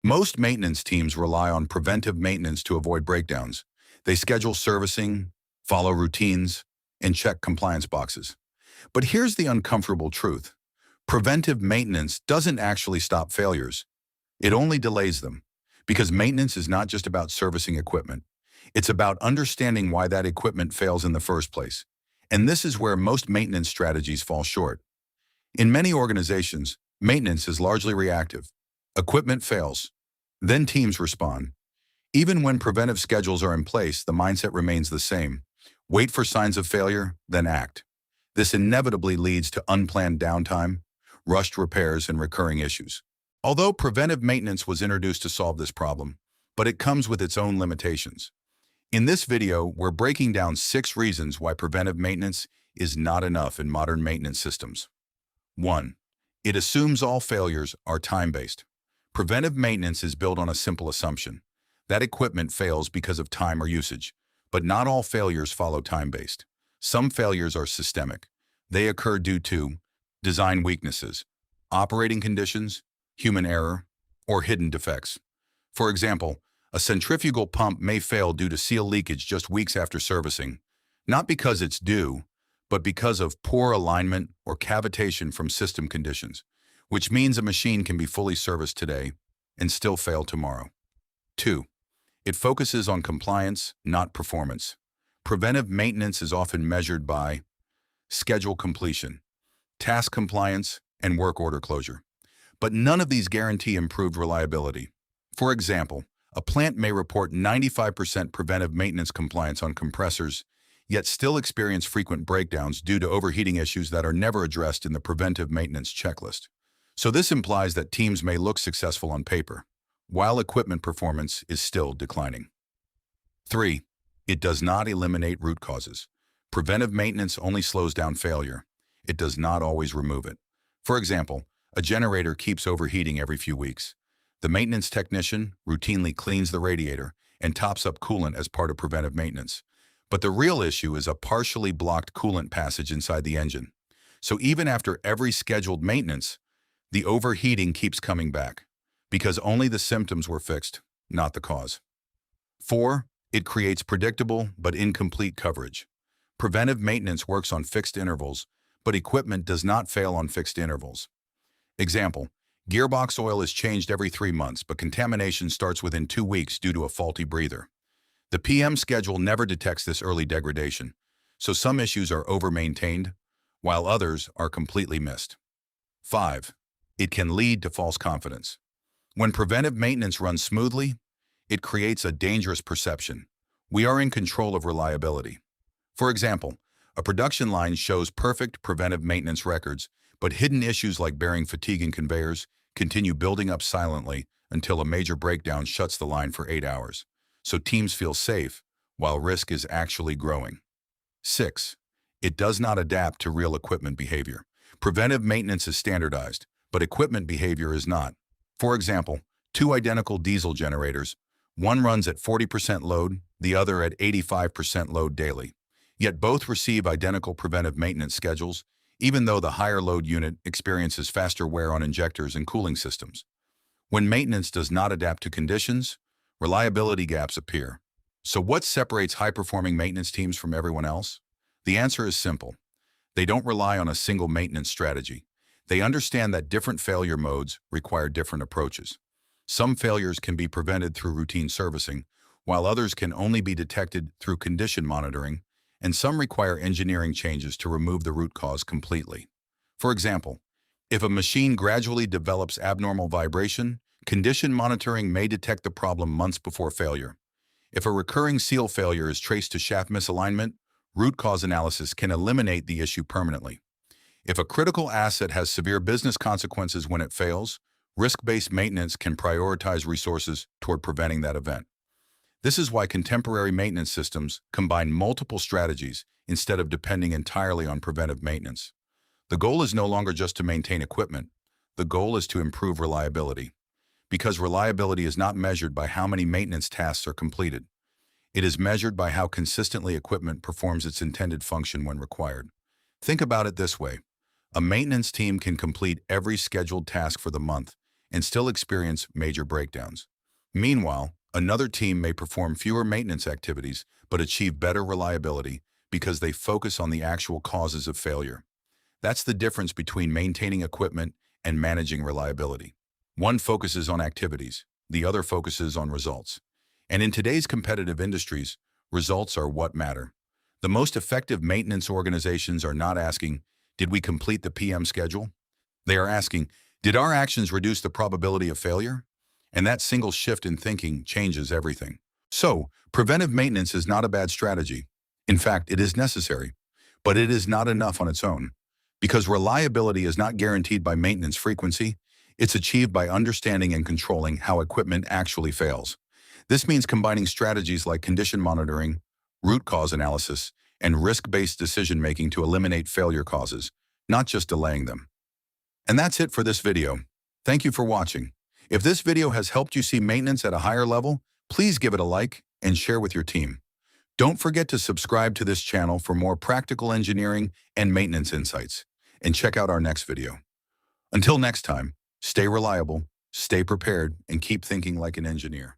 Most maintenance teams rely on preventive maintenance to avoid breakdowns. They schedule servicing, follow routines, and check compliance boxes. But here's the uncomfortable truth. Preventive maintenance doesn't actually stop failures. It only delays them. Because maintenance is not just about servicing equipment. It's about understanding why that equipment fails in the first place. And this is where most maintenance strategies fall short. In many organizations, maintenance is largely reactive. Equipment fails. Then teams respond. Even when preventive schedules are in place, the mindset remains the same. Wait for signs of failure, then act. This inevitably leads to unplanned downtime, rushed repairs, and recurring issues. Although preventive maintenance was introduced to solve this problem, but it comes with its own limitations. In this video, we're breaking down 6 reasons why preventive maintenance is not enough in modern maintenance systems. 1. It assumes all failures are time-based. Preventive maintenance is built on a simple assumption. That equipment fails because of time or usage, but not all failures follow time-based. Some failures are systemic. They occur due to design weaknesses, operating conditions, human error, or hidden defects. For example, a centrifugal pump may fail due to seal leakage just weeks after servicing, not because it's due, but because of poor alignment or cavitation from system conditions, which means a machine can be fully serviced today and still fail tomorrow. 2. It focuses on compliance, not performance. Preventive maintenance is often measured by schedule completion, task compliance, and work order closure. But none of these guarantee improved reliability. For example, a plant may report 95% preventive maintenance compliance on compressors, yet still experience frequent breakdowns due to overheating issues that are never addressed in the preventive maintenance checklist. So this implies that teams may look successful on paper, while equipment performance is still declining. 3. It does not eliminate root causes. Preventive maintenance only slows down failure. It does not always remove it. For example, a generator keeps overheating every few weeks. The maintenance technician routinely cleans the radiator and tops up coolant as part of preventive maintenance. But the real issue is a partially blocked coolant passage inside the engine. So even after every scheduled maintenance, the overheating keeps coming back, because only the symptoms were fixed, not the cause. 4. It creates predictable but incomplete coverage. Preventive maintenance works on fixed intervals, but equipment does not fail on fixed intervals. Example, gearbox oil is changed every 3 months, but contamination starts within 2 weeks due to a faulty breather. The PM schedule never detects this early degradation, so some issues are over-maintained, while others are completely missed. 5. It can lead to false confidence. When preventive maintenance runs smoothly, it creates a dangerous perception. We are in control of reliability. For example, a production line shows perfect preventive maintenance records, but hidden issues like bearing fatigue in conveyors continue building up silently until a major breakdown shuts the line for 8 hours. So teams feel safe, while risk is actually growing. 6. It does not adapt to real equipment behavior. Preventive maintenance is standardized, but equipment behavior is not. For example, 2 identical diesel generators, one runs at 40% load, the other at 85% load daily. Yet both receive identical preventive maintenance schedules, even though the higher load unit experiences faster wear on injectors and cooling systems. When maintenance does not adapt to conditions, reliability gaps appear. So what separates high-performing maintenance teams from everyone else? The answer is simple. They don't rely on a single maintenance strategy. They understand that different failure modes require different approaches. Some failures can be prevented through routine servicing, while others can only be detected through condition monitoring, and some require engineering changes to remove the root cause completely. For example, if a machine gradually develops abnormal vibration, condition monitoring may detect the problem months before failure. If a recurring seal failure is traced to shaft misalignment, root cause analysis can eliminate the issue permanently. If a critical asset has severe business consequences when it fails, risk-based maintenance can prioritize resources toward preventing that event. This is why contemporary maintenance systems combine multiple strategies instead of depending entirely on preventive maintenance. The goal is no longer just to maintain equipment. The goal is to improve reliability. Because reliability is not measured by how many maintenance tasks are completed. It is measured by how consistently equipment performs its intended function when required. Think about it this way. A maintenance team can complete every scheduled task for the month, and still experience major breakdowns. Meanwhile, another team may perform fewer maintenance activities but achieve better reliability because they focus on the actual causes of failure. That's the difference between maintaining equipment and managing reliability. One focuses on activities, the other focuses on results. And in today's competitive industries, results are what matter. The most effective maintenance organizations are not asking, did we complete the PM schedule? They are asking, did our actions reduce the probability of failure? And that single shift in thinking changes everything. So, preventive maintenance is not a bad strategy. In fact, it is necessary, but it is not enough on its own. Because reliability is not guaranteed by maintenance frequency, it's achieved by understanding and controlling how equipment actually fails. This means combining strategies like condition monitoring, root cause analysis, and risk-based decision-making to eliminate failure causes, not just delaying them. And that's it for this video. Thank you for watching. If this video has helped you see maintenance at a higher level, please give it a like and share with your team. Don't forget to subscribe to this channel for more practical engineering and maintenance insights, and check out our next video. Until next time, stay reliable, stay prepared, and keep thinking like an engineer.